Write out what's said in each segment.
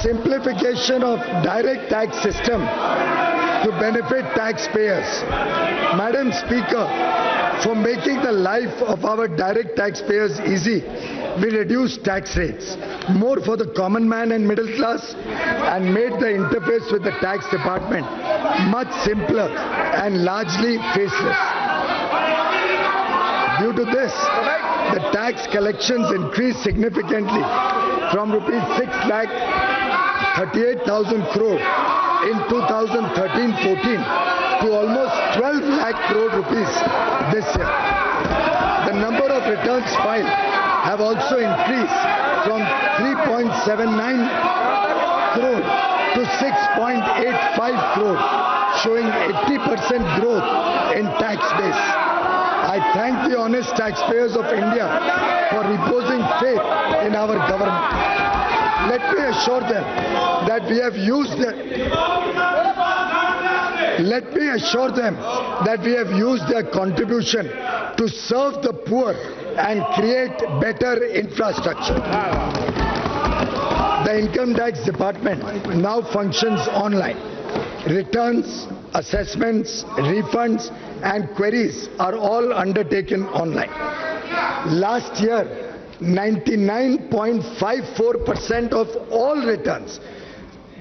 simplification of direct tax system to benefit taxpayers. Madam Speaker, for making the life of our direct taxpayers easy, we reduced tax rates more for the common man and middle class and made the interface with the tax department much simpler and largely faceless. Due to this, the tax collections increased significantly from rupees 6,38,000 crore in 2013-14 to almost 12 lakh crore rupees this year. The number of returns filed have also increased from 3.79 crore to 6.85 crore, showing 80% growth in tax base. I thank the honest taxpayers of India for reposing faith in our government. Let me assure them that we have used their contribution to serve the poor and create better infrastructure. The Income Tax Department now functions online. Returns, assessments, refunds and queries are all undertaken online. Last year, 99.54% of all returns,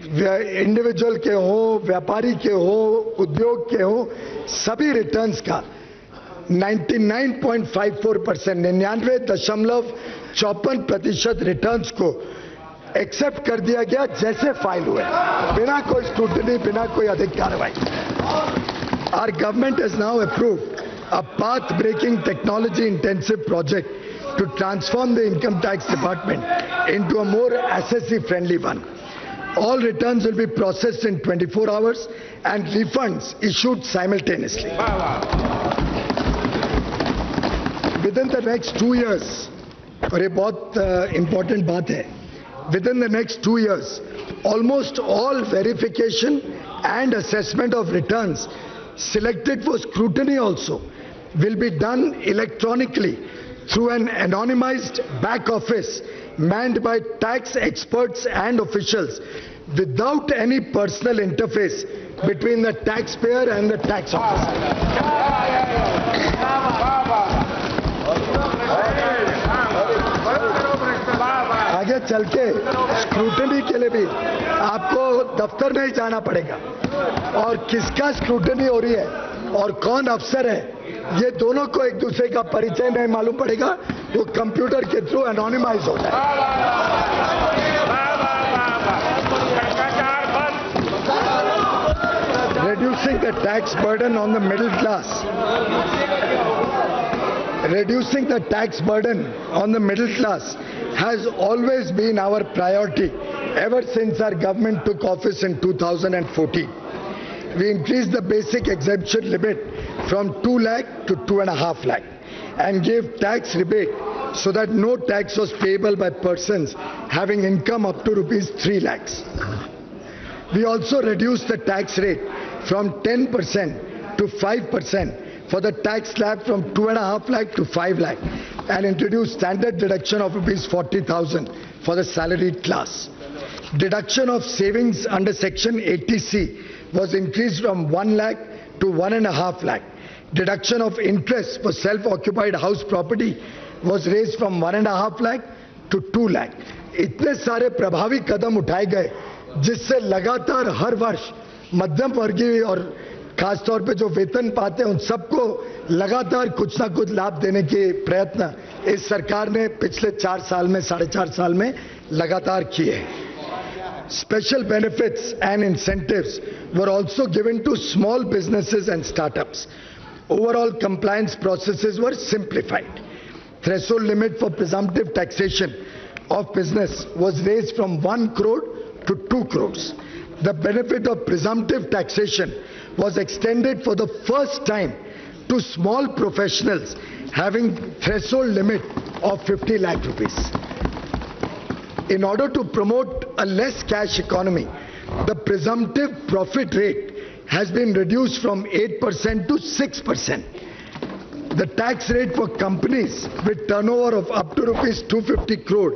individual के हो, व्यापारी के हो, उद्योग के हो, सभी returns का 99.54%, 99.54% रिटर्न्स को एक्सेप्ट कर दिया गया जैसे फाइल हुए, बिना कोई स्क्रूटनी, बिना कोई अधिक कार्रवाई. Our government has now approved a path-breaking technology-intensive project to transform the income tax department into a more assessee-friendly one. All returns will be processed in 24 hours and refunds issued simultaneously. Within the next 2 years, और ये बहुत important बात है, within the next 2 years, almost all verification and assessment of returns selected for scrutiny also will be done electronically through an anonymized back office manned by tax experts and officials without any personal interface between the taxpayer and the tax officer. आगे चल के scrutiny के लिए भी आपको दफ्तर में ही जाना पड़ेगा और किसका स्क्रूटनी हो रही है और कौन अफसर है, ये दोनों को एक दूसरे का परिचय नहीं मालूम पड़ेगा, वो कंप्यूटर के थ्रू एनोनिमाइज हो जाए. Reducing the tax burden on the middle class. Reducing the tax burden on the middle class has always been our priority ever since our government took office in 2014. We increased the basic exemption limit from 2 lakh to 2.5 lakh and gave tax rebate so that no tax was payable by persons having income up to rupees 3 lakhs. We also reduced the tax rate from 10% to 5% for the tax slab from 2.5 lakh to 5 lakh and introduced standard deduction of rupees 40,000 for the salaried class. Deduction of savings under section 80C was increased from 1 lakh to 1.5 lakh. Deduction of interest for self-occupied house property was raised from 1.5 lakh to 2 lakh. इतने सारे प्रभावी कदम उठाए गए जिससे लगातार हर वर्ष मध्यम वर्गीय और खासतौर पे जो वेतन पाते हैं उन सबको लगातार कुछ ना कुछ लाभ देने के प्रयत्न इस सरकार ने पिछले 4 साल में 4.5 साल में लगातार किए हैं. Special benefits and incentives were also given to small businesses and startups. Overall compliance processes were simplified. Threshold limit for presumptive taxation of business was raised from 1 crore to 2 crores. The benefit of presumptive taxation was extended for the first time to small professionals having threshold limit of 50 lakh rupees. In order to promote a less cash economy, the presumptive profit rate has been reduced from 8% to 6%. The tax rate for companies with turnover of up to rupees 250 crore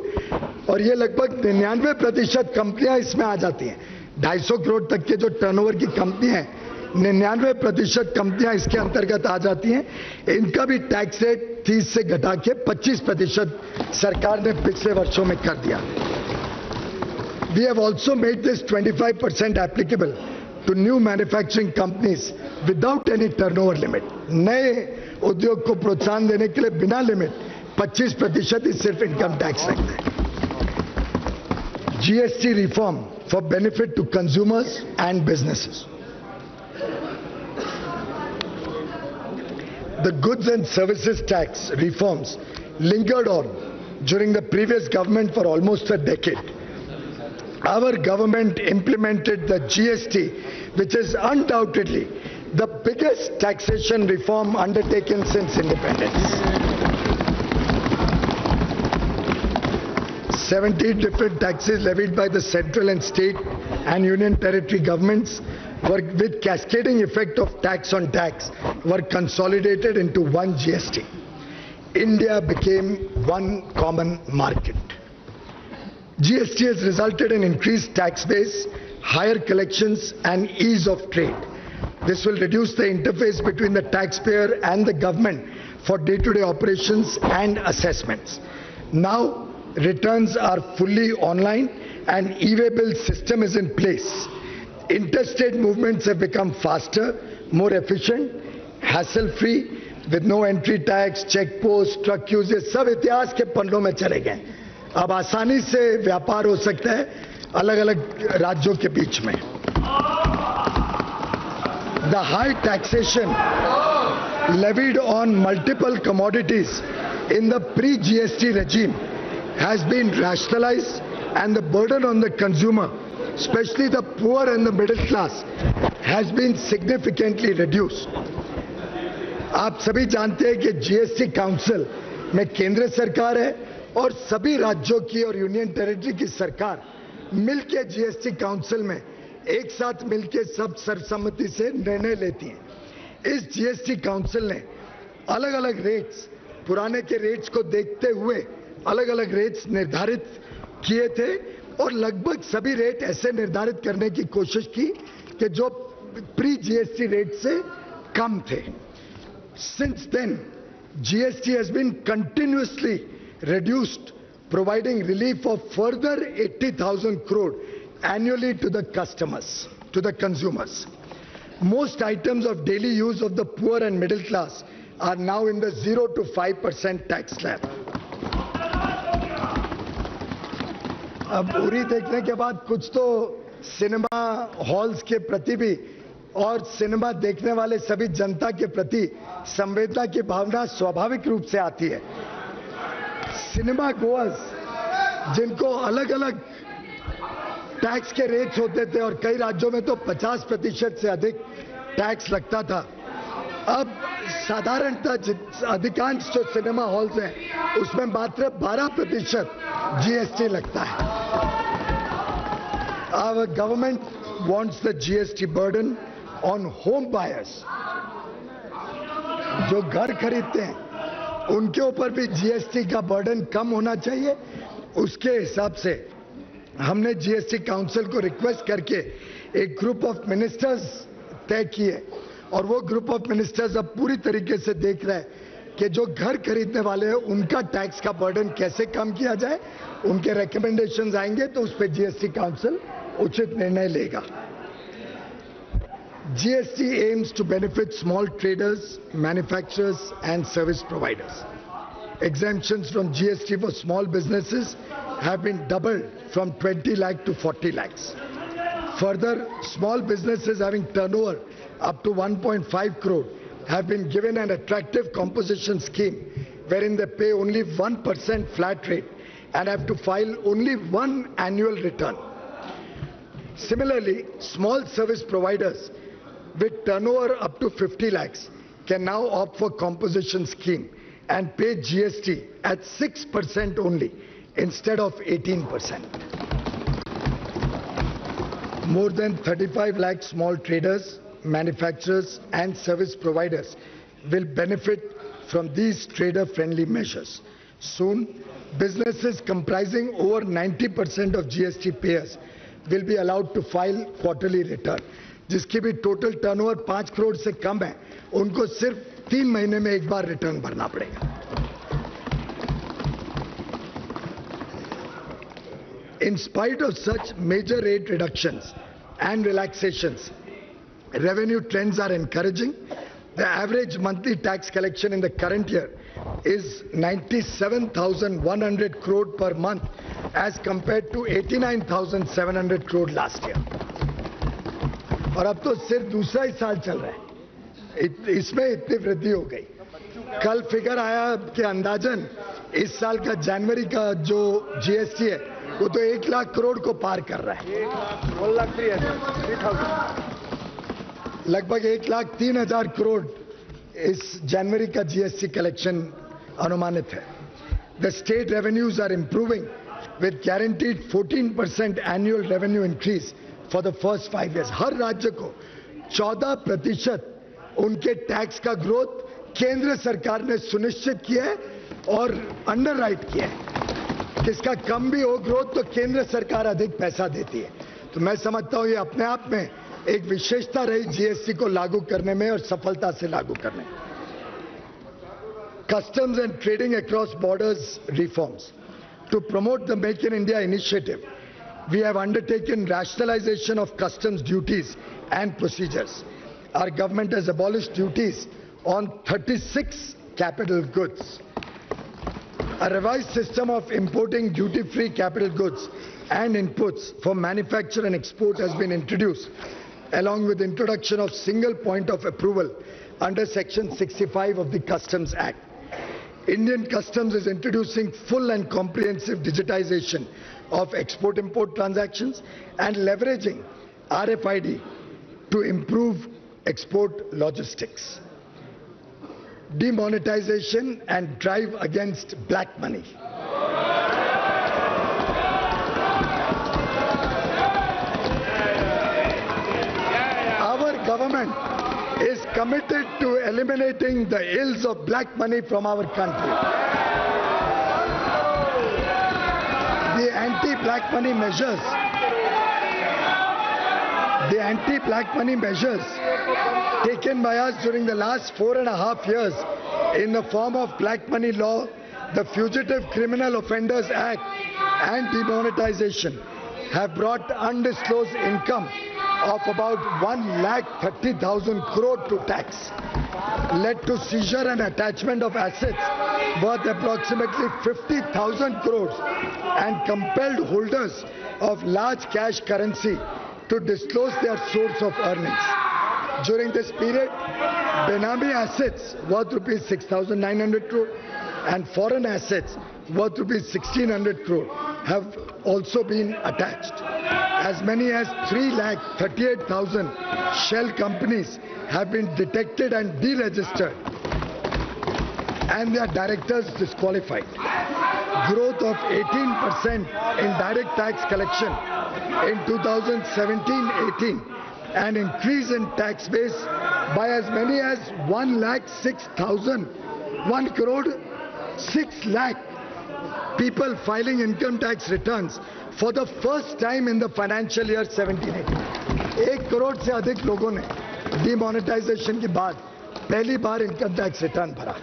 और ये लगभग 99% कंपनियां इसमें आ जाती हैं। 250 करोड़ तक के जो टर्नओवर की कंपनी है, 99% कंपनियां इसके अंतर्गत आ जाती हैं। इनका भी टैक्स रेट 30 से घटा के 25% सरकार ने पिछले वर्षों में कर दिया। We have also made this 25% applicable to new manufacturing companies without any turnover limit. नए उद्योग को प्रोत्साहन देने के लिए बिना लिमिट 25% ही सिर्फ इनकम टैक्स रखते हैं। GST reform for benefit to consumers and businesses. The goods and services tax reforms lingered on during the previous government for almost a decade. Our government implemented the GST, which is undoubtedly the biggest taxation reform undertaken since independence. 70 different taxes levied by the central and state and union territory governments were, with cascading effect of tax on tax, were consolidated into one GST. India became one common market. GST has resulted in increased tax base, higher collections and ease of trade. This will reduce the interface between the taxpayer and the government for day-to-day operations and assessments. Now, returns are fully online and e-way bill system is in place. Interstate movements have become faster, more efficient, hassle-free, with no entry tax, check post, truck queues, ये सब इतिहास के पन्नों में चले गए। अब आसानी से व्यापार हो सकता है अलग-अलग राज्यों के बीच में। The high taxation levied on multiple commodities in the pre-GST regime has been rationalized and the burden on the consumer, especially the poor and the middle class, has been significantly reduced. आप सभी जानते हैं कि GST council में केंद्र सरकार है और सभी राज्यों की और यूनियन टेरिटरी की सरकार मिलकर जीएसटी काउंसिल में एक साथ मिलकर सब सर्वसम्मति से निर्णय लेती हैं। इस जीएसटी काउंसिल ने अलग-अलग रेट्स, पुराने के रेट्स को देखते हुए अलग-अलग रेट्स निर्धारित किए थे और लगभग सभी रेट ऐसे निर्धारित करने की कोशिश की कि जो प्री जीएसटी रेट से कम थे। Since then, GST has been continuously reduced, providing relief of further 80,000 crore annually to the customers, to the consumers. Most items of daily use of the poor and middle class are now in the 0 to 5% tax slab. अब उरी देखने के बाद कुछ तो cinema halls के प्रति भी और सिनेमा देखने वाले सभी जनता के प्रति संवेदना की भावना स्वाभाविक रूप से आती है। सिनेमा गोअर्स जिनको अलग-अलग टैक्स के रेट्स होते थे और कई राज्यों में तो 50% से अधिक टैक्स लगता था, अब साधारणतः अधिकांश जो सिनेमा हॉल्स हैं उसमें मात्र 12% जीएसटी लगता है। Our government wants the GST burden on home buyers, जो घर खरीदते हैं उनके ऊपर भी जीएसटी का बर्डन कम होना चाहिए। उसके हिसाब से हमने जीएसटी काउंसिल को रिक्वेस्ट करके एक ग्रुप ऑफ मिनिस्टर्स तय किए और वो ग्रुप ऑफ मिनिस्टर्स अब पूरी तरीके से देख रहे हैं कि जो घर खरीदने वाले हैं उनका टैक्स का बर्डन कैसे कम किया जाए। उनके रिकमेंडेशंस आएंगे तो उस पर जीएसटी काउंसिल उचित निर्णय लेगा। GST aims to benefit small traders, manufacturers and service providers. Exemptions from GST for small businesses have been doubled from 20 lakh to 40 lakhs. Further, small businesses having turnover up to 1.5 crore have been given an attractive composition scheme wherein they pay only 1% flat rate and have to file only one annual return. Similarly, small service providers with turnover up to 50 lakhs can now opt for composition scheme and pay GST at 6% only instead of 18%. More than 35 lakh small traders, manufacturers and service providers will benefit from these trader-friendly measures. Soon, businesses comprising over 90% of GST payers will be allowed to file quarterly return. जिसकी भी total turnover 5 crore से कम है, उनको सिर्फ 3 महीने में एक बार return भरना पड़ेगा. In spite of such major rate reductions and relaxations, revenue trends are encouraging. The average monthly tax collection in the current year is 97,100 crore per month as compared to 89,700 crore last year. और अब तो सिर्फ दूसरा ही साल चल रहा है, इसमें इतनी वृद्धि हो गई. कल फिगर आया कि अंदाजन इस साल का जनवरी का जो जीएसटी है वो तो 1 लाख करोड़ को पार कर रहा है. लगभग 1,03,000 करोड़ इस जनवरी का जीएसटी कलेक्शन अनुमानित है. The state revenues are improving with guaranteed 14% annual revenue increase for the first 5 years. हर राज्य को 14% उनके टैक्स का ग्रोथ केंद्र सरकार ने सुनिश्चित किया है और अंडरराइट किया है. किसका कम भी हो ग्रोथ तो केंद्र सरकार अधिक पैसा देती है. तो मैं समझता हूं ये अपने आप में एक विशेषता रही जीएसटी को लागू करने में और सफलता से लागू करने में. Customs and trading across borders reforms. To promote the Make in India initiative, we have undertaken rationalization of customs duties and procedures. Our government has abolished duties on 36 capital goods. A revised system of importing duty-free capital goods and inputs for manufacture and export has been introduced, along with introduction of single point of approval under Section 65 of the Customs Act. Indian Customs is introducing full and comprehensive digitization of export-import transactions and leveraging RFID to improve export logistics. Demonetization and drive against black money. Our government is committed to eliminating the ills of black money from our country. The anti-black money measures taken by us during the last 4.5 years in the form of black money law, the Fugitive Criminal Offenders Act and demonetization have brought undisclosed income of about 1,30,000 crore to tax, led to seizure and attachment of assets worth approximately 50,000 crores and compelled holders of large cash currency to disclose their source of earnings. During this period, Benami assets worth rupees 6,900 crore and foreign assets worth rupees 1,600 crore have also been attached. As many as 3,38,000 shell companies have been detected and deregistered and their directors disqualified. Growth of 18% in direct tax collection in 2017-18 and increase in tax base by as many as 1 crore 6 lakh people filing income tax returns for the first time in the financial year 17-18. 1 crore से अधिक लोगों ने demonetisation के बाद पहली बार income tax return भरा.